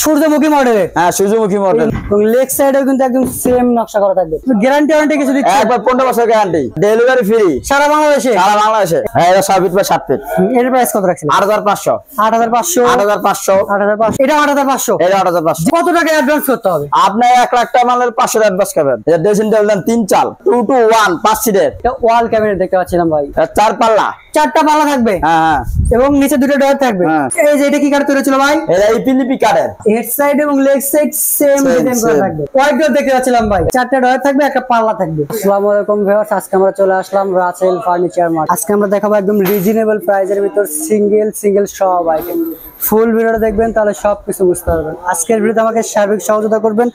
সূর্যমুখী মডেল। হ্যাঁ সূর্যমুখী মডেল। এবং লেগ সাইডেও কিন্তু একদম সেম নকশা করা থাকবে। গ্যারান্টি ওয়ারেন্টি কিছু দিচ্ছে? একবার 15 বছর গ্যারান্টি, ডেলিভারি ফ্রি সারা বাংলাদেশে। সারা বাংলাদেশে। হ্যাঁ এটা 6 ফিট বাই 7 ফিট। এর প্রাইস কত রাখছেন? 8500 8500 8500 8500। এটা 8500। এটা 8500। কত টাকা অ্যাডভান্স করতে হবে? আপনি 1 লাখ টাকা মালের 500 অ্যাডভান্স করবেন। এটা ড্রেসিং টেবিল 3 চাল 2 to 1 5 সিটের। এটা ওয়াল ক্যাবিনেট দেখতে পাচ্ছিলাম ভাই। 4 পাল্লা, 4টা পাল্লা থাকবে। হ্যাঁ হ্যাঁ। এবং নিচে দুটো ডয়ার থাকবে। এই যে এটা কি কাঠ তৈরি ছিল ভাই? এটা ইপিলিপি কাঠের। হেড সাইড এবং লেগ সাইড সেম ডিজাইন করা থাকবে। হোয়াইট ডোর দেখতে পাচ্ছিলাম ভাই। 4টা ডয়ার থাকবে, একটা পাল্লা থাকবে। আসসালামু আলাইকুম ভিউয়ার্স, আজকে আমরা চলে আসলাম রাসেল ফার্নিচার মার্ট। আজকে আমরা দেখাবো একদম রিজনেবল প্রাইসের ভিতর সিঙ্গেল সব আইটেম। ফুল ভিডিওটা দেখবেন তাহলে সবকিছু বুঝতে পারবেন। আজকের ভিডিওতে আমাকে সার্বিক সহযোগিতা করবেন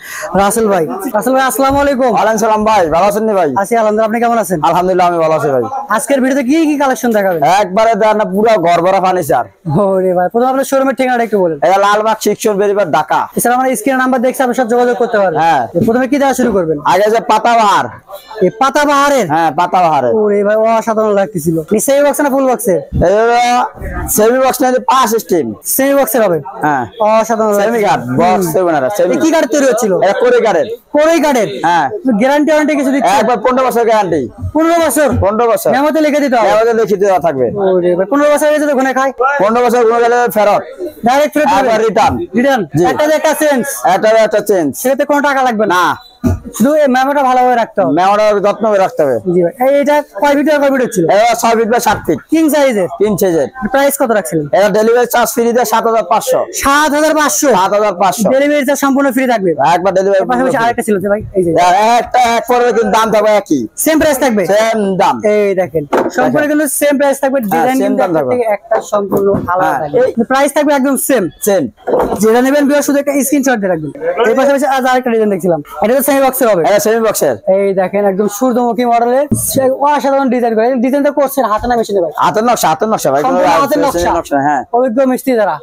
রাসেল ভাই। রাসেল ভাই আসসালামু আলাইকুম। ওয়ালাইকুম সালাম ভাই, ভালো আছেন নি ভাই? আছি আলহামদুলিল্লাহ, আপনি কেমন আছেন? আলহামদুলিল্লাহ আমি ভালো আছি ভাই। আজকের ভিডিওতে কি কি কালেকশন দেখাবেন? একবারে দেন না, পুরো ঘর ভরা ফার্নিচার। ওরে ভাই, প্রথমে আপনার শোরুমের ঠিকানাটা একটু বলেন। এটা লালবাগ শিক্ষণ বেরিবার ঢাকা। এছাড়া আমার স্ক্রিনে নাম্বার দেখছি, আপনি সব যোগাযোগ করতে পারবেন। হ্যাঁ। প্রথমে কি দেওয়া শুরু করবেন? আগে যে পাতাবাহার। এই পাতাবাহারের? হ্যাঁ পাতাবাহারের। ওরে ভাই অসাধারণ লাগতেছিল। সেমি বক্স না ফুল বক্সের? সেমি বক্স না, পাঁচ স্টিম। সেমি বক্সের হবে। হ্যাঁ অসাধারণ। সেমি কাঠ বক্স সেমি না, সেমি। কি কাঠ তৈরি হচ্ছিল? এটা কোরে কাঠের। কোরেই কাঠের? হ্যাঁ। গ্যারান্টি ওয়ারেন্টি কিছু দিচ্ছে? একবার 15 বছর গ্যারান্টি। 15 বছর? 15 বছর মেমোতে লিখে দিতে হবে? মেমোতে লিখে দেওয়া থাকবে। ওরে ভাই 15 বছর হয়ে গেছে তো ঘুরে খায়। 15 বছর ঘুরে গেলে ফেরত, ডাইরেক্ট ফেরত একবার দিবেন? রিটার্ন। রিটার্ন? জি। একটা চেঞ্জ? একটা চেঞ্জ। সেটাতে কোনো টাকা লাগবে না? না, শুধু এই মেমোটা ভালোভাবে রাখতে হবে। মেমোটা যত্ন করে রাখতে হবে। জি ভাই। এইটা কয় ফিট কয় ফিট ছিল? এটা 6 ফিট বাই 7 ফিট। কিং সাইজের? 3 সাইজের। প্রাইস কত রাখছিলেন? এটা ডেলিভারি চার্জ ফ্রি দিয়ে 7500। 7500? 7500। ডেলিভারি চার্জ সম্পূর্ণ ফ্রি থাকবে? একবার ডেলিভারি। পাশাপাশি আরেকটা ছিল যে ভাই, এই যে একটা এক পরে কিন্তু দাম থাকবে একই, সেম প্রাইস থাকবে? সেম দাম। এই দেখেন সম্পূর্ণ কিন্তু সেম প্রাইস থাকবে। ডিজাইন same কিন্তু দাম একটা থাকবে। থেকে একটা সম্পূর্ণ আলাদা হ্যাঁ, থাকবে। প্রাইস থাকবে একদম সেম। সেম। যেটা নেবেন বিয়ার শুধু একটা স্ক্রিনশট দিয়ে রাখবেন। এর পাশাপাশি আজ আরেকটা ডিজাইন দেখছিলাম, এটা তো সেমি বক্সের হবে। এটা সেমি বক্সের। এই দেখেন একদম সূর্যমুখী মডেলের অসাধারণ ডিজাইন করে। ডিজাইনটা করছেন হাতে না মেশিনে ভাই? হাতের নকশা ভাই। সম্পূর্ণ হাতের নকশা। হ্যাঁ। অভিজ্ঞ মিস্ত্রি দ্বারা।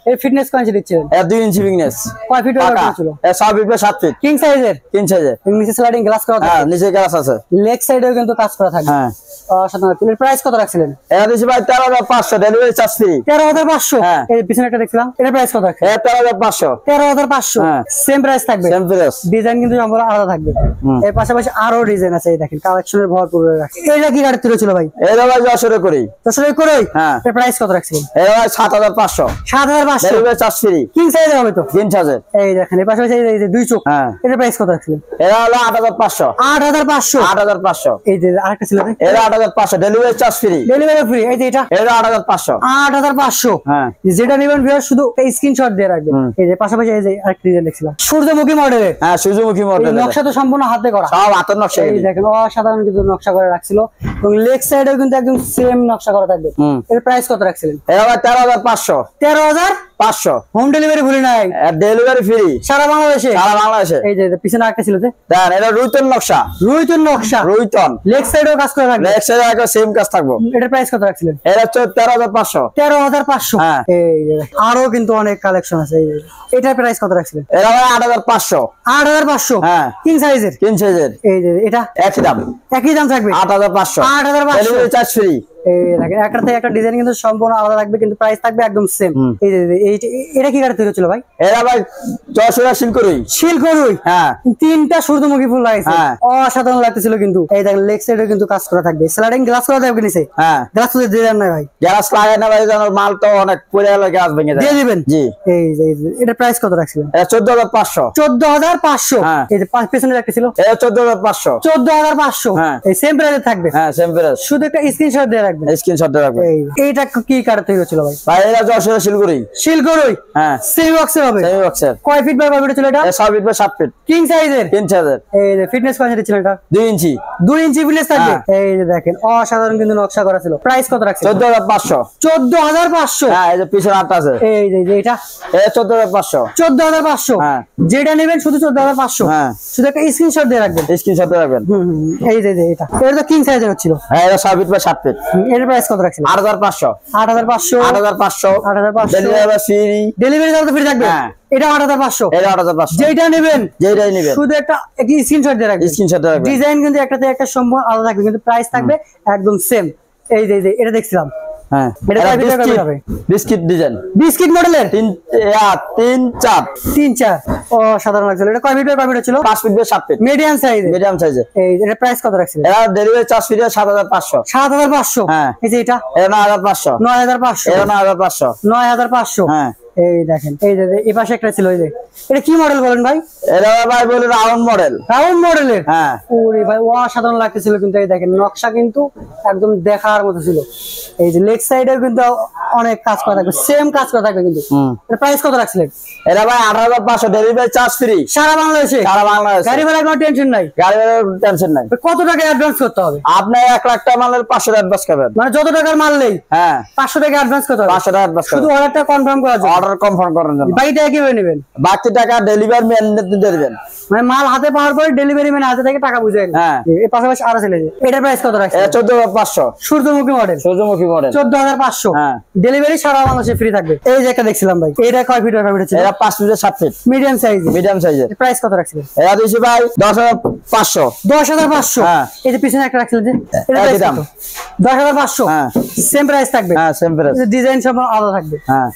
এই ফিটনেস কত দিচ্ছেন? এটা 2 ইঞ্চি বিগনেস। কয় ফিট ছিল? এটা 6 ফিট বাই 7 ফিট। কিং সাইজের? 3 সাইজের। নিচে স্লাইডিং গ্লাস করা হ্যাঁ থাকে? নিচে গ্লাস আছে। লেগ সাইডেও কিন্তু কাজ করা থাকবে। হ্যাঁ। অসাধারণ। এর প্রাইস কত রাখছিলেন? এটা দিছি ভাই 13500, ডেলিভারি চার্জ ফ্রি। 13500? হ্যাঁ। এই পিছনে একটা দেখছিলাম, এর প্রাইস কত রাখছেন? এটা 13500। 13500? হ্যাঁ। সেম প্রাইস থাকবে? Same price. ডিজাইন কিন্তু সম্পূর্ণ আলাদা থাকবে। এর পাশাপাশি আরো ডিজাইন আছে, এই দেখেন কালেকশনের ভরপুর রাখছে। এইটা কি গাড়ি তৈরি ছিল ভাই? এটা ভাই যশোরে করি। যশোরে করেই? হ্যাঁ। এর প্রাইস কত রাখছিলেন? এটা ভাই 7500। 7500? Delivery charge free. কিং সাইজের হবে তো? 3 সাইজের। এই দেখেন এর পাশাপাশি এই যে দুই চোখ। হ্যাঁ। এর প্রাইস কত রাখছিলেন? এটা হলো 8500। 8500? 8500। এই যে আরেকটা ছিল ভাই, এটা 8500, delivery charge free. Delivery free. এই যে এটা? এটা 8500। 8500? হ্যাঁ। যেটা নেবেন ভিউয়ার শুধু এই স্ক্রিনশট দিয়ে রাখবেন। এই যে পাশাপাশি এই যে আরেকটা ডিজাইন দেখছিলাম সূর্যমুখী মডেলের। হ্যাঁ সূর্যমুখী এই মডেল। নকশা তো সম্পূর্ণ হাতে করা, সব হাতের নকশা। এই দেখেন অসাধারণ কিন্তু নকশা করে রাখছিল। এবং লেগ সাইডেও কিন্তু একদম সেম নকশা করা থাকবে। এর প্রাইস কত রাখছিলেন? এটা ভাই 13500। 13500? হোম ডেলিভারি ভুলি নাই? ডেলিভারি ফ্রি সারা বাংলাদেশে? সারা বাংলাদেশে। এই যে পিছনে আরেকটা ছিল যে দেন, এটা রুইতন নকশা। রুইতন নকশা? রুইতন। লেগ সাইডেও কাজ করে থাকবে? নেক্সট এর একটা সেম কাজ থাকবে। এটার প্রাইস কত রাখছিলেন? এটা হচ্ছে 13500। 13500? হ্যাঁ। এই যে দেখেন, আরো কিন্তু অনেক কালেকশন আছে। এই যে এটার প্রাইস কত রাখছিলেন? এটা ভাই 8500। 8500? হ্যাঁ। কিং সাইজের? 3 সাইজের। এই যে এটা একই দাম। একই দাম থাকবে? 8500। 8500? Delivery charge free. এই দেখেন একটা থেকে একটা ডিজাইন কিন্তু সম্পূর্ণ আলাদা থাকবে, কিন্তু প্রাইস থাকবে একদম সেম। এই যে এটা কি গাড়ি তৈরি হচ্ছিল ভাই? এটা ভাই যশোরে শিলকরুই। শিলকরুই? হ্যাঁ। 3টা সূর্যমুখী ফুল লাগছে। হ্যাঁ। অসাধারণ লাগতেছিল কিন্তু। এই দেখেন লেগ সাইডে কিন্তু কাজ করা থাকবে। স্লাইডিং গ্লাস করা থাকবে নিচে? হ্যাঁ। গ্লাস তো ডিজাইন নাই ভাই? গ্যাস লাগে না ভাই, জানো মাল তো অনেক পড়ে গেল, গ্যাস ভেঙে যায়। দিয়ে দিবেন? জি। এই যে এটা প্রাইস কত রাখছিলেন? এটা 14500। 14500? হ্যাঁ। এই যে পিছনে একটা ছিল এটা 14500। 14500? হ্যাঁ। এই সেম প্রাইসে থাকবে? হ্যাঁ সেম প্রাইস। শুধু একটা স্ক্রিনশট দিয়ে রাখবেন। স্ক্রিনশট রাখবেন। এইটা কি কাঠ তৈরি হচ্ছিল ভাই? ভাই এটা যশোরে শিলকরুই। শিলকরুই? হ্যাঁ। সেমি বক্সের হবে? সেমি বক্সের। কয় ফিট বাই কয় ফিট ছিল এটা? 6 ফিট বাই 7 ফিট। কিং সাইজের? 3 সাইজের। এই যে ফিটনেস কত ছিল এটা? 2 ইঞ্চি। 2 ইঞ্চি ফিটনেস থাকবে? এই যে দেখেন অসাধারণ কিন্তু নকশা করা ছিল। প্রাইস কত রাখছেন? 14500। 14500? হ্যাঁ এই যে পিছনে আটটা আছে। এই যে এটা? এটা 14500। 14500? হ্যাঁ। যেটা নেবেন শুধু 14500? হ্যাঁ। শুধু একটা স্ক্রিনশট দিয়ে রাখবেন। স্ক্রিনশট রাখবেন। এই যে এটা তো কিং সাইজের হচ্ছিল। হ্যাঁ এটা 6 ফিট বাই 7 ফিট। এর প্রাইস কত রাখছেন? 8500। 8500? 8500। 8500? Delivery free. Delivery charge free থাকবে? হ্যাঁ। এটা 8500? এটা 8500। যেটা নেবেন যেটাই নেবেন শুধু একটা স্ক্রিনশট দিয়ে রাখবেন। স্ক্রিনশট রাখবেন। ডিজাইন কিন্তু একটা থেকে একটা সম্পূর্ণ আলাদা থাকবে, কিন্তু প্রাইস থাকবে একদম সেম। এই যে এটা দেখছিলাম হ্যাঁ এটা কয় ফিট কয় হবে? বিস্কিট ডিজাইন, বিস্কিট মডেলের 3-4 ও সাধারণ লাগছিল। এটা কয় ফিট কয় ফিট ছিল? 5 ফিট বাই 7 ফিট মিডিয়াম সাইজে। মিডিয়াম সাইজে। এই এটা প্রাইস কত রাখছিলেন? এটা ডেলিভারি চার্জ ফ্রি 7500। 7500। হ্যাঁ। এই যে এটা 9500। 9500। 9500। 9500। হ্যাঁ। এই দেখেন, এই যে এই পাশে একটা ছিল, এই যে এটা কি মডেল বলেন ভাই? এটা ভাই বলে রাউন্ড মডেল। রাউন্ড মডেলের। হ্যাঁ। ওরে ভাই অসাধারণ লাগতেছিল কিন্তু। এই দেখেন নকশা কিন্তু একদম দেখার মতো ছিল। এই যে লেগ সাইডেও কিন্তু অনেক কাজ করা থাকবে, সেম কাজ করা থাকবে কিন্তু। এর প্রাইস কত রাখছিলেন? এটা ভাই 18500, ডেলিভারি চার্জ ফ্রি সারা বাংলাদেশে। সারা বাংলাদেশে। গাড়ি ভাড়া কোনো টেনশন নাই। গাড়ি ভাড়ার টেনশন নাই। কত টাকা অ্যাডভান্স করতে হবে? আপনি 1 লাখ টাকা মালের 500 টাকা অ্যাডভান্স করবেন। মানে যত টাকার মাল নেই হ্যাঁ 500 টাকা অ্যাডভান্স করতে হবে। 500 টাকা অ্যাডভান্স শুধু করবেন। অর্ডারটা কনফার্ম করার জন্য। অর্ডার কনফার্ম করার জন্য। বাকিটা কিভাবে নেবেন? বাকি টাকা ডেলিভারি ম্যান দিতে দিবেন। মানে মাল হাতে পাওয়ার পরে ডেলিভারি ম্যান হাতে থেকে টাকা বুঝে নেন। হ্যাঁ। এর পাশাপাশি আরো ছেলে যে এটার প্রাইস কত রাখছেন? এটা 14500। সূর্যমুখী মডেল। সূর্যমুখী মডেল 14500। হ্যাঁ। ডেলিভারি সারা বাংলাদেশে ফ্রি থাকবে। এই যে একটা দেখছিলাম ভাই, এটা কয় ফিট কয় ফিট ছিল? এটা 5 feet 7 feet medium size. Medium সাইজের। প্রাইস কত রাখছিলেন? এটা দিছি ভাই 10500। 10500। হ্যাঁ। এই যে পিছনে একটা রাখছিলেন যে এটা একই প্রাইস দাম। কত? 10500। হ্যাঁ। সেম প্রাইস থাকবে। হ্যাঁ সেম প্রাইস। ডিজাইন সব আলাদা থাকবে। হ্যাঁ।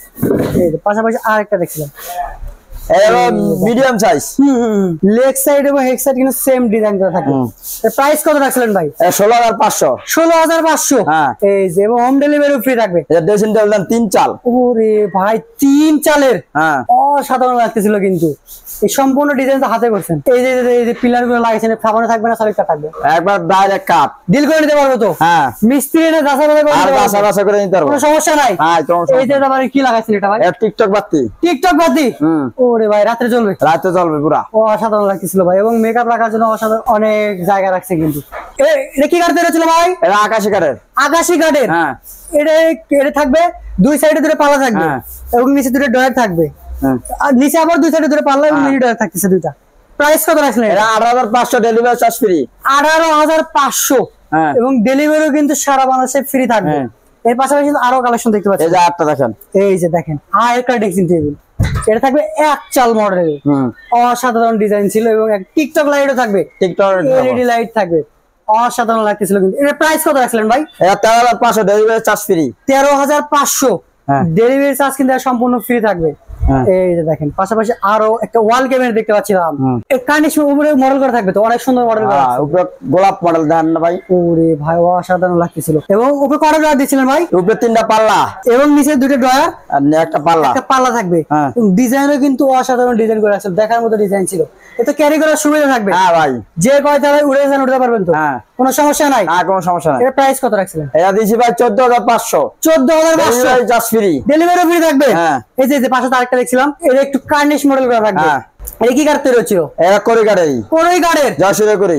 এই যে পাশাপাশি আরেকটা দেখছিলাম। এটা মিডিয়াম সাইজ। লেগ সাইড এবং হেড সাইড কিন্তু সেম ডিজাইন করা থাকবে। এর প্রাইস কত রাখছিলেন ভাই? 16500। 16500। হ্যাঁ। এই যে এবং হোম ডেলিভারি ফ্রি থাকবে। এটা ড্রেসিং টেবিল 3 চাল। ওরে ভাই 3 চালের। হ্যাঁ। অসাধারণ লাগতেছিল কিন্তু। এই সম্পূর্ণ ডিজাইনটা হাতে করছেন। এই যে পিলার গুলো লাগাইছেন, ফাবানো থাকবে না, সলিড থাকবে। একবার ডাইরেক্ট কাট ডিল করে নিতে পারবো তো? হ্যাঁ। মিস্ত্রি এনে যাচাই করে আর নিতে বাসা পারবো। বাসা করে নিতে পারবো। কোনো সমস্যা নাই। হ্যাঁ কোনো এই যে আবার কি লাগাইছেন এটা ভাই? এটা টিকটক বাতি। টিকটক বাতি। ওরে ভাই রাতে চলবে। রাতে চলবে পুরা। অসাধারণ লাগতেছিল ভাই, এবং মেকআপ রাখার জন্য অসাধারণ অনেক জায়গা রাখছে কিন্তু। এটা কি কাঠ তৈরি ছিল ভাই? এটা আকাশী কাঠের। আকাশী কাঠের। হ্যাঁ। এটা থাকবে দুই সাইডে দুটো পাল্লা থাকবে। হ্যাঁ। এবং নিচে দুটো ডয়ার থাকবে। হ্যাঁ। আর নিচে আবার দুই সাইডে দুটো পাল্লা এবং মিনি ডয়ার থাকতেছে দুইটা। প্রাইস কত রাখছিলেন? এটা 18500, ডেলিভারি চার্জ ফ্রি। 18500। হ্যাঁ। এবং ডেলিভারিও কিন্তু সারা বাংলাদেশে ফ্রি থাকবে। হ্যাঁ। এর পাশাপাশি কিন্তু আরো কালেকশন দেখতে পাচ্ছেন। এই যে আটটা দেখেন। এই যে দেখেন আরেকটা ড্রেসিং টেবিল। এটা থাকবে এক চাল মডেলের। অসাধারণ ডিজাইন ছিল এবং এক টিকটক লাইটও থাকবে। টিকটক এলইডি লাইট থাকবে। অসাধারণ লাগতেছিল কিন্তু। এর প্রাইস কত রাখছিলেন ভাই? এটা 13500, ডেলিভারি চার্জ ফ্রি। 13500। হ্যাঁ। ডেলিভারি চার্জ কিন্তু সম্পূর্ণ ফ্রি থাকবে। এই যে দেখেন পাশাপাশি আরো একটা ওয়াল ক্যাবিনেট দেখতে পাচ্ছিলাম। এই কার্নিশ উপরে মডেল করা থাকবে তো, অনেক সুন্দর মডেল করা আছে। উপরে গোলাপ মডেল দেন না ভাই। ওরে ভাই অসাধারণ লাগতেছিল। এবং উপরে কটা ড্রয়ার দিয়েছিলেন ভাই? উপরে 3টা পাল্লা এবং নিচে দুটো ড্রয়ার আর একটা পাল্লা। একটা পাল্লা থাকবে। হ্যাঁ। ডিজাইনও কিন্তু অসাধারণ ডিজাইন করে আছে, দেখার মতো ডিজাইন ছিল। এতে ক্যারি করার সুবিধা থাকবে। হ্যাঁ ভাই। যে কয় তারাই উড়ে যান উঠতে পারবেন তো? হ্যাঁ। কোনো সমস্যা নাই। না কোনো সমস্যা নাই। এর প্রাইস কত রাখছিলেন? এটা দিছি ভাই 14500। 14500। Delivery charge free. Delivery free থাকবে। হ্যাঁ। এই যে পাশে আরেকটা দেখছিলাম, এটা একটু কার্নিশ মডেল করা থাকবে। হ্যাঁ। এটা কি কাঠ তৈরি হচ্ছিল? এটা করে গাড়ি। কোনোই কাঠের। যশোরে করি।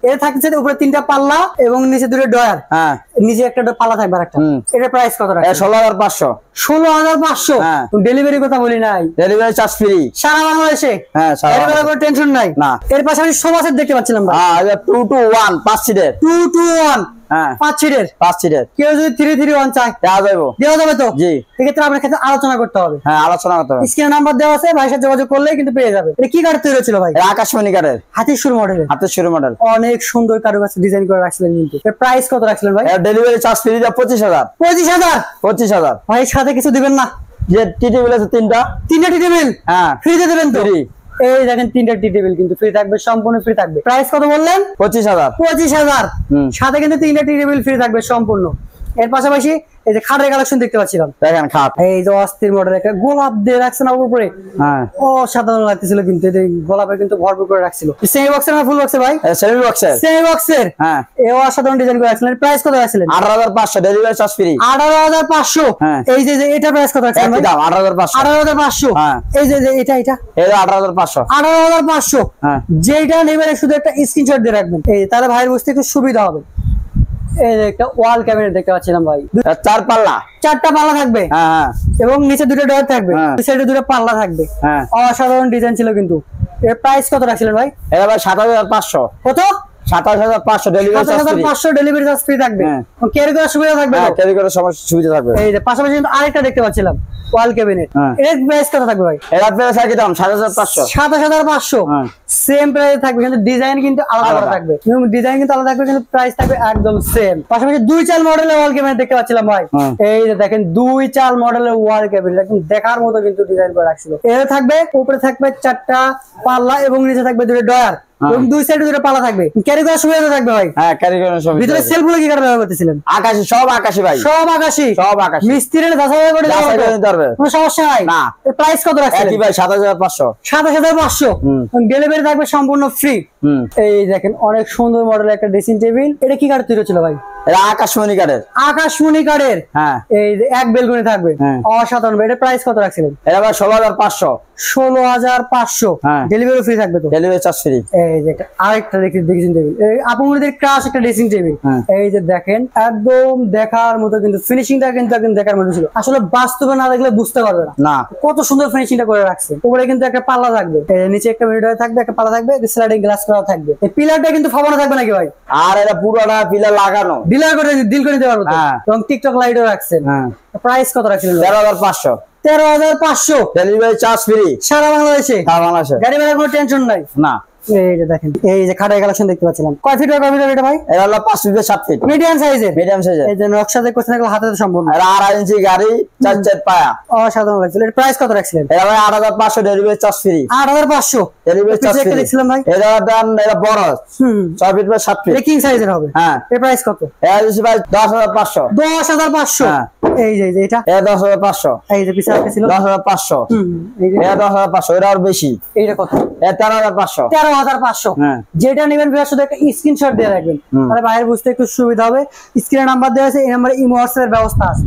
এটা থাকছে উপরে 3টা পাল্লা এবং নিচে দুটো ডয়ার। হ্যাঁ। নিচে একটা পাল্লা থাকবে আরেকটা। এটার প্রাইস কত রাখছেন? 16500। 16500। হ্যাঁ। ডেলিভারি কথা বলি নাই। ডেলিভারি চার্জ ফ্রি সারা বাংলাদেশে। হ্যাঁ সারা এর কোনো টেনশন নাই। না। এর পাশাপাশি সোফা সেট দেখতে পাচ্ছিলাম ভাই। হ্যাঁ এটা 2 to 1 5 সিটের। 2 to 1। হ্যাঁ 5 সিটের। 5 সিটের। কেউ যদি 331 চায় দেওয়া যাবে। দেওয়া যাবে তো? জি। এক্ষেত্রে আপনার ক্ষেত্রে আলোচনা করতে হবে। হ্যাঁ আলোচনা করতে হবে। স্ক্রিনে নাম্বার দেওয়া আছে, ভাইয়ের সাথে যোগাযোগ করলেই কিন্তু পেয়ে যাবে। এটা কি কাঠ তৈরি হচ্ছিল ভাই? এটা আকাশমণি কাঠের। হাতির সুর মডেলের। হাতের শুরু মডেল। অনেক সুন্দর কারুকাজ ডিজাইন করে রাখছিলেন কিন্তু। এর প্রাইস কত রাখছিলেন ভাই? এটা ডেলিভারি চার্জ ফ্রি 25000। 25000। 25000। ভাই সাথে কিছু দিবেন না? যে টি টেবিল আছে 3টা। 3টা টি টেবিল হ্যাঁ ফ্রিতে দেবেন তো? ফ্রি। এই দেখেন 3টা টি টেবিল কিন্তু ফ্রি থাকবে, সম্পূর্ণ ফ্রি থাকবে। প্রাইস কত বললেন? 25000। 25000। সাথে কিন্তু 3টা টি টেবিল ফ্রি থাকবে সম্পূর্ণ। এর পাশাপাশি এই যে খাটের কালেকশন দেখতে পাচ্ছিলাম। দেখেন খাট। এই যে অস্থির মডেল একটা গোলাপ দিয়ে রাখছেন উপরে। হ্যাঁ অসাধারণ লাগতেছিল কিন্তু। এই গোলাপে কিন্তু ভরপুর করে রাখছিল। সেমি বক্সের না ফুল বক্সে ভাই? সেমি বক্সের। সেমি বক্সের। হ্যাঁ এই অসাধারণ ডিজাইন করে রাখছিলেন। প্রাইস কত রাখছিলেন? 18500, ডেলিভারি চার্জ ফ্রি। 18500। হ্যাঁ। এই যে এটা প্রাইস কত রাখছিলেন ভাই? একই দাম 18500। 18500। হ্যাঁ। এই যে এটা এটা 18500। 18500। হ্যাঁ। যেটা নেবেন শুধু একটা স্ক্রিনশট দিয়ে রাখবেন, এই তাহলে ভাইয়ের বুঝতে একটু সুবিধা হবে। এই যে একটা ওয়াল ক্যাবিনেট দেখতে পাচ্ছিলাম ভাই। 4 পাল্লা। 4টা পাল্লা থাকবে। হ্যাঁ এবং নিচে দুটো ডয়ার থাকবে। হ্যাঁ। দুই সাইডে দুটো পাল্লা থাকবে। হ্যাঁ। অসাধারণ ডিজাইন ছিল কিন্তু। এর প্রাইস কত রাখছিলেন ভাই? এটা ভাই 7500। কত? 27,500 delivery charge free. 27,500 delivery charge free থাকবে। ক্যারি করার সুবিধা থাকবে। হ্যাঁ, ক্যারি করার সমস্যা সুবিধা থাকবে। এই যে পাশাপাশি কিন্তু আরেকটা দেখতে পাচ্ছিলাম ওয়াল ক্যাবিনেট। এর প্রাইস কত থাকবে ভাই? এর প্রাইস কি দাম? 27,500। 27,500 সেম প্রাইস থাকবে, কিন্তু ডিজাইন কিন্তু আলাদা থাকবে। ডিজাইন কিন্তু আলাদা থাকবে, কিন্তু প্রাইস থাকবে একদম সেম। পাশাপাশি 2 চাল মডেলের ওয়াল ক্যাবিনেট দেখতে পাচ্ছিলাম ভাই। এই যে দেখেন 2 চাল মডেলের ওয়াল ক্যাবিনেট একদম দেখার মতো কিন্তু ডিজাইন করে রাখছিল। এর থাকবে উপরে থাকবে 4টা পাল্লা এবং নিচে থাকবে 2টা ডয়ার এবং 2 সাইডে 2টা পাল্লা থাকবে। ক্যারি করার সুবিধা থাকবে ভাই। হ্যাঁ, ক্যারি করার সুবিধা। ভিতরে সেলফগুলো কি কারণে ব্যবহার করতেছিলেন? আকাশী, সব আকাশী ভাই, সব আকাশী, সব আকাশী। মিস্ত্রির যাচাই করে দিতে পারবে, কোনো সমস্যা নাই। না। এর প্রাইস কত রাখছেন? কি ভাই? 27,500। 27,500 ডেলিভারি থাকবে সম্পূর্ণ ফ্রি। এই দেখেন অনেক সুন্দর মডেলের একটা ড্রেসিং টেবিল। এটা কি কাঠ তৈরি ছিল ভাই? এটা আকাশমণি কাঠের। আকাশমণি কাঠের। হ্যাঁ, এই যে এক বেলকনি থাকবে, অসাধারণ। এটা প্রাইস কত রাখছিলেন? এটা ভাই 16,500। 16,500 ডেলিভারি ফ্রি থাকবে তো? Delivery charge free. এই যে আরেকটা ড্রেসিং টেবিল, এই আপুমনিদের ক্রাশ একটা ড্রেসিং টেবিল। এই যে দেখেন একদম দেখার মতো, কিন্তু ফিনিশিংটা কিন্তু একদম দেখার মতো ছিল। আসলে বাস্তবে না দেখলে বুঝতে পারবে না কত সুন্দর ফিনিশিংটা করে রাখছে। উপরে কিন্তু একটা পাল্লা থাকবে, নিচে একটা মিরর থাকবে, একটা পাল্লা থাকবে, স্লাইডিং গ্লাস করা থাকবে। এই পিলারটা কিন্তু ফাবানো থাকবে নাকি ভাই? আর এটা পুরোটা পিলার লাগানো, ডিলার করে ডিল করে দিতে পারবো তো। এবং টিকটক লাইটও রাখছেন। প্রাইস কত রাখছিলেন? 13,500। 13,500 ডেলিভারি চার্জ ফ্রি সারা বাংলাদেশে। গাড়ি ভাড়ার কোনো টেনশন নাই। না। এই যে দেখেন, এই যে খাটের কালেকশন দেখতে পাচ্ছিলাম। কয় ফিট বাই কয় ফিট এটা ভাই? এটা হলো 5 ফিট বাই 7 ফিট। মিডিয়াম সাইজের। মিডিয়াম সাইজের। এই যে নকশা দেখতে এগুলো হাতে সম্পূর্ণ। এটা 2.5 ইঞ্চি গাড়ি, 4 পায়া। অসাধারণ লাগছিল। এর প্রাইস কত রাখছিলেন? এটা ভাই 8,500 delivery charge free. 8,500 delivery charge free দেখছিলাম ভাই। এটা দাম, এটা বড় 6 ফিট বাই 7 ফিট। এটা কিং সাইজের হবে। হ্যাঁ। এর প্রাইস কত? এটা দিছি ভাই 10,500। 10,500। এই যে এটা 10,500। এই যে পিছে আছে ছিল 10,500। এই যে 10,500। এটা আর বেশি। এইটা কত? এটা 13,500। 13,500। হ্যাঁ। যেটা নেবেন ভিউয়ার শুধু একটা স্ক্রিনশট দিয়ে রাখবেন, তাহলে বাইরে বুঝতে একটু সুবিধা হবে। স্ক্রিনে নাম্বার দেওয়া আছে, এই নম্বরে ইমো হোয়াটসঅ্যাপ এর ব্যবস্থা আছে।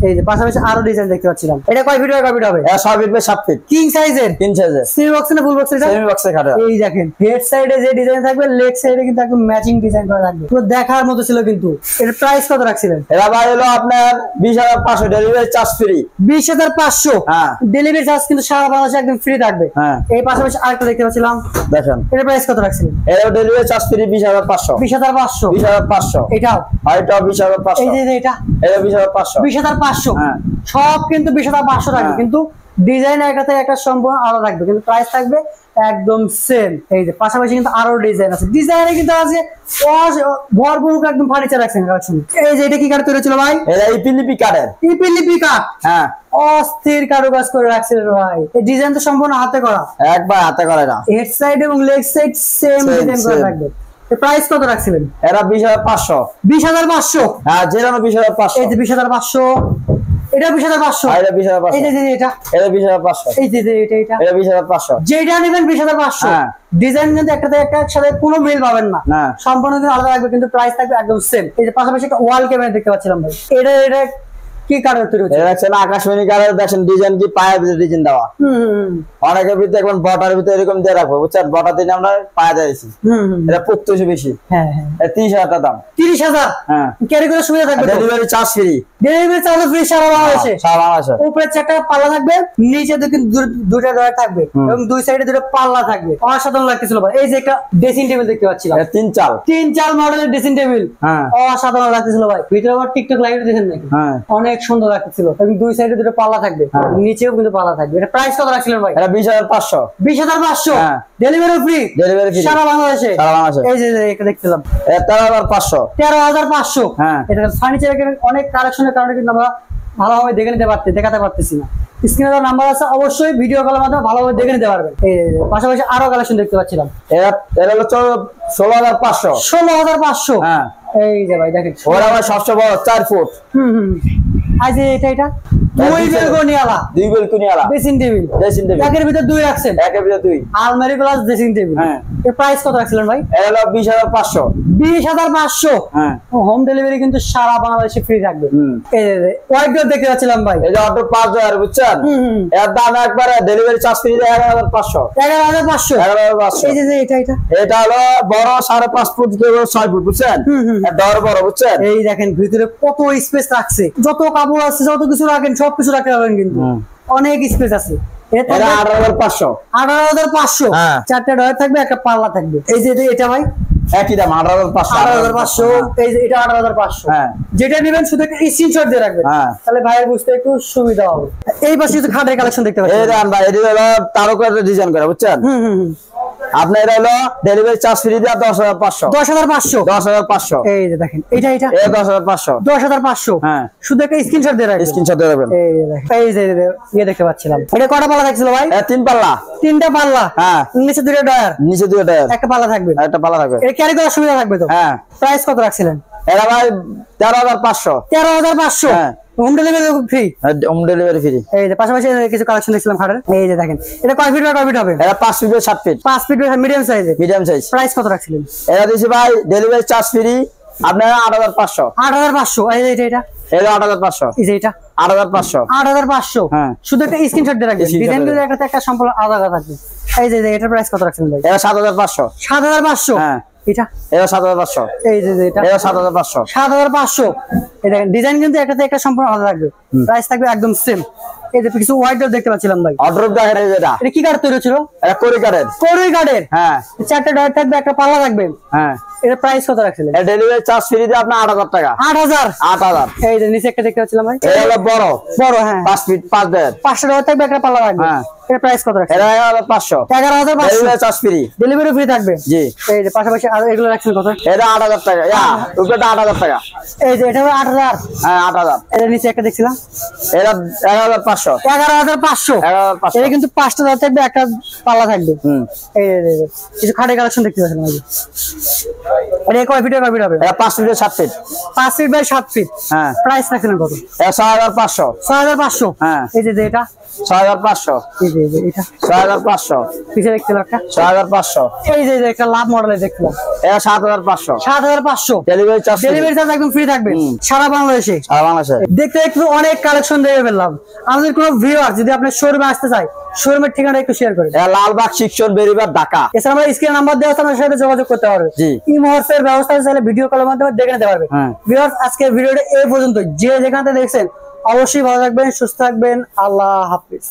এই যে পাশাপাশি আরো ডিজাইন দেখতে পাচ্ছিলাম। এটা কয় ফিট বাই কয় ফিট হবে? এটা 6 ফিট বাই 7 ফিট। কিং সাইজের। কিং সাইজের। সেমি বক্স না ফুল বক্স? এটা সেমি বক্সে খাটে। এই দেখেন হেড সাইডে যে ডিজাইন থাকবে, লেগ সাইডে কিন্তু একদম ম্যাচিং ডিজাইন করা থাকবে, পুরো দেখার মতো ছিল। কিন্তু এর প্রাইস কত রাখছিলেন? এটা ভাই হলো আপনার 20,500 ডেলিভারি চার্জ ফ্রি। 20,500। হ্যাঁ। ডেলিভারি চার্জ কিন্তু সারা বাংলাদেশে একদম ফ্রি থাকবে। হ্যাঁ। এই পাশাপাশি আরেকটা দেখতে পাচ্ছিলাম, দেখেন এর প্রাইস কত রাখছিলেন? এটা ডেলিভারি চার্জ ফ্রি 20,500। 20,500। 20,500। এটাও? আর এটা 20,500। এই যে এটা 20,500। 20,500। হ্যাঁ। সব কিন্তু 20,500 থাকবে, কিন্তু ডিজাইন একটা সম্পূর্ণ আলাদা থাকবে, কিন্তু প্রাইস থাকবে একদম সেম। এই যে পাশাপাশি কিন্তু আরো ডিজাইন আছে, ডিজাইনে কিন্তু আছে ভরপুর একদম ফার্নিচার রাখছেন। এই যে এটা কি কাঠ তৈরি ছিল ভাই? এটা ইপিলিপি কাঠের। ইপিলিপি কাঠ। হ্যাঁ। অস্থির কারুকাজ করে রাখছিলেন ভাই। এই ডিজাইন তো সম্পূর্ণ হাতে করা, একবার হাতে করা না। হেড সাইড এবং লেগ সাইড সেম ডিজাইন করা থাকবে। প্রাইস কত রাখছিলেন? এটা 20,500। 20,500। হ্যাঁ, যেটা 20,500। এই যে 20,500। এটা 20,500। আর এটা 20,500। এই যে এটা 20,500। এই যে এটা এটা 20,500। যেটা নেবেন 20,500। হ্যাঁ। ডিজাইন কিন্তু একটাতে একসাথে কোনো মিল পাবেন না, সম্পূর্ণ কিন্তু আলাদা থাকবে, কিন্তু প্রাইস থাকবে একদম সেম। এই যে পাশাপাশি একটা ওয়াল ক্যাবিনেট দেখতে পাচ্ছিলাম ভাই। এটা কি কাঠের তৈরি হচ্ছে? এটা হচ্ছে আকাশমণি কাঠের। দেখেন ডিজাইন কি পায়ের ভিতরে ডিজাইন দেওয়া। অনেকের ভিতরে এখন বটার ভিতরে এরকম দিয়ে রাখবো, বুঝছেন? বটা দিন আমরা পায়ে দিয়েছি। এটা প্রত্যেক বেশি। হ্যাঁ। 30,000 টাকা দাম। 30,000। হ্যাঁ। ক্যারি করার সুবিধা থাকবে, delivery charge free. Delivery charge free সারা বাংলাদেশে। সারা বাংলাদেশে। উপরে 4টা পাল্লা থাকবে, নিচে কিন্তু 2টা ডয়ার থাকবে এবং 2 সাইডে 2টা পাল্লা থাকবে। অসাধারণ লাগতেছিল ভাই। এই যে একটা ড্রেসিং টেবিল দেখতে পাচ্ছিলাম, 3 চাল। 3 চাল মডেলের ড্রেসিং টেবিল। হ্যাঁ। অসাধারণ লাগতেছিল ভাই। ভিতরে আবার টিকটক লাইট দেখেন নাকি? হ্যাঁ। অনেক সুন্দর লাগতেছিল এবং 2 সাইডে 2টা পাল্লা থাকবে, নিচেও কিন্তু পাল্লা থাকবে। এটা প্রাইস কত রাখছিলেন ভাই? এটা 20,500। 20,500। হ্যাঁ। Delivery free. ডেলিভারি ফ্রি সারা বাংলাদেশে। সারা বাংলাদেশে। এই যে এটা দেখছিলাম, এটা 13,500। 13,500। হ্যাঁ। এটা ফার্নিচারের অনেক কালেকশনের কারণে কিন্তু আমরা ভালোভাবে দেখাতে পারতেছি না। স্ক্রিনে দেওয়া নাম্বার আছে, অবশ্যই ভিডিও কলের মাধ্যমে ভালোভাবে দেখে নিতে পারবেন। এই পাশাপাশি আরো কালেকশন দেখতে পাচ্ছিলাম। এটা হলো 16,500। 16,500। হ্যাঁ। এই যে ভাই দেখেন, ওরা আমার সবচেয়ে বড় 4 ফুট। আজ এটা 2 বেলকনি আলা, 2 বেলকনি আলা ড্রেসিং টেবিল। একের ভিতর 2 রাখছেন। একের ভিতর 2 আলমারি প্লাস ড্রেসিং টেবিল। হ্যাঁ। এর প্রাইস কত রাখছিলেন ভাই? এটা হলো 20,500। 20,500। হ্যাঁ। হোম ডেলিভারি কিন্তু সারা বাংলাদেশে ফ্রি থাকবে। এই যে ওয়াইড্রপ দেখতে পাচ্ছিলাম ভাই। এই যে অটো 5,000, বুঝছেন? এর দাম একবারে ডেলিভারি চার্জ ফ্রি 11,500। 11,500। 11,500। এই যে এটা হলো বড় 5.5 ফুট 6 ফুট, বুঝছেন? ডর বড়, বুঝছেন? এই দেখেন ভিতরে কত স্পেস রাখছে, যত কাপড় আছে যত কিছু রাখেন সবকিছু রাখতে পারবেন, কিন্তু অনেক স্পেস আছে। এটা 8,500। 8,500। হ্যাঁ। 4টা ডয়ার থাকবে, একটা পাল্লা থাকবে। এই যে এটা ভাই একই দাম 18,500 18,500 এই যে এটা 18,500 হ্যাঁ যেটা নেবেন শুধু একটা স্ক্রিনশট দিয়ে রাখবেন হ্যাঁ তাহলে ভাইয়ের বুঝতে একটু সুবিধা হবে এই পাশে কিছু খাটের কালেকশন দেখতে পাচ্ছেন এই দেন ভাই এটি হলো তারকার ডিজাইন করা বুঝছেন আপনার হলো ডেলিভারি চার্জ ফ্রি দিয়ে 10,500 10,500 এই যে দেখেন এটা এই 10,500 10,500 হ্যাঁ শুধু একটা স্ক্রিনশট দিয়ে রাখবেন স্ক্রিনশট দিয়ে রাখবেন এই যে দেখেন এই যে ইয়ে দেখতে পাচ্ছিলাম এটা কটা পাল্লা থাকছিল ভাই তিন পাল্লা তিনটা পাল্লা হ্যাঁ নিচে দুটো ডয়ার নিচে দুটো টায়ার একটা পাল্লা থাকবে একটা পাল্লা থাকবে এটা ক্যারি করার সুবিধা থাকবে তো হ্যাঁ প্রাইস কত রাখছিলেন এরা ভাই 13,500 13,500 হ্যাঁ home delivery free home delivery free এই যে পাশাপাশি কিছু কালেকশন দেখছিলাম খাটের এই যে দেখেন এটা কয় ফিট বাই কয় ফিট হবে এরা 5 ফিট 7 ফিট 5 ফিট মিডিয়াম সাইজের মিডিয়াম সাইজ প্রাইস কত রাখছিলেন এরা দিছি ভাই ডেলিভারি চার্জ ফ্রি আপনারা 8,500 8,500 এই যে এটা এটা 8,500 এই যে এটা 8,500 8,500 হ্যাঁ শুধু একটা স্ক্রিনশট দিয়ে রাখবেন Screenshot ডিজাইন দিয়ে করে একটা সম্পূর্ণ আলাদা থাকবে এই যে এটার প্রাইস কত রাখছিলেন ভাই এরা 7,500 7,500 হ্যাঁ এটা এরা 7,500 এই যে এটা এরা 7,500 7,500 এই দেখেন ডিজাইন কিন্তু একটা সম্পূর্ণ আলাদা থাকবে প্রাইস থাকবে একদম সেম এই যে কিছু হোয়াইট ডট দেখতে পাচ্ছিলাম ভাই অর্ডার দেখেন এই যেটা এটা কি কাঠ তৈরি হচ্ছিল এটা কোরি কাটের গার্ডের হ্যাঁ চারটা ডট থাকবে একটা পাল্লা থাকবে হ্যাঁ এটা প্রাইস কত রাখছিলেন এটা ডেলিভারি চার্জ ফ্রি দিয়ে আপনার 8,000 টাকা 8,000 8,000 এই যে নিচে একটা দেখতে পাচ্ছিলাম ভাই এটা হলো বড় বড় হ্যাঁ 5 ফিট 5 দেড় 500 টাকা থাকবে একটা পাল্লা থাকবে হ্যাঁ এটা প্রাইস কত রাখছেন এটা হলো 500 11,500 delivery charge free delivery free থাকবে জি এই যে পাশাপাশি আর এগুলো রাখছেন কত এটা 8,000 টাকা উপরেটা 8,000 টাকা এই যে এটা হলো 8,000 হ্যাঁ 8,000 এটা নিচে একটা দেখছিলাম এটা 11,500 11,500 11,500 এটা কিন্তু 5টা দাঁত থাকবে একটা পাল্লা থাকবে এই এই কিছু খাটের কালেকশন দেখতে পাচ্ছেন ভাই এটা কয় ফিট কয় ফিট হবে এটা 5 feet 7 feet 5 feet by 7 feet হ্যাঁ প্রাইস রাখছেন কত এটা 6,500 6,500 হ্যাঁ এই যে এটা 6,500 এই যে এটা 6,500 পিছে দেখছিলাম একটা 6,500 এই যে একটা লাভ মডেলের দেখছিলাম এটা 7,500 7,500 ডেলিভারি চার্জ ডেলিভারি চার্জ একদম ফ্রি থাকবে সারা বাংলাদেশে সারা বাংলাদেশে দেখতে একটু অনেক কালেকশন দেখে ফেললাম আমাদের কোনো ভিউয়ার যদি আপনার শোরুমে আসতে চায় শোরুমের ঠিকানা একটু শেয়ার করেন এটা লালবাগ শিক্ষণ বেরিবার ঢাকা এছাড়া আমরা স্ক্রিন নাম্বার দেওয়া আছে আপনার সাথে যোগাযোগ করতে পারবে জি ইমোহর্সের ব্যবস্থা চাইলে ভিডিও কলের মাধ্যমে দেখে নিতে পারবে হ্যাঁ ভিউয়ার্স আজকের ভিডিওটা এই পর্যন্ত যে যেখান থেকে দেখছেন অবশ্যই ভালো থাকবেন সুস্থ থাকবেন আল্লাহ হাফেজ।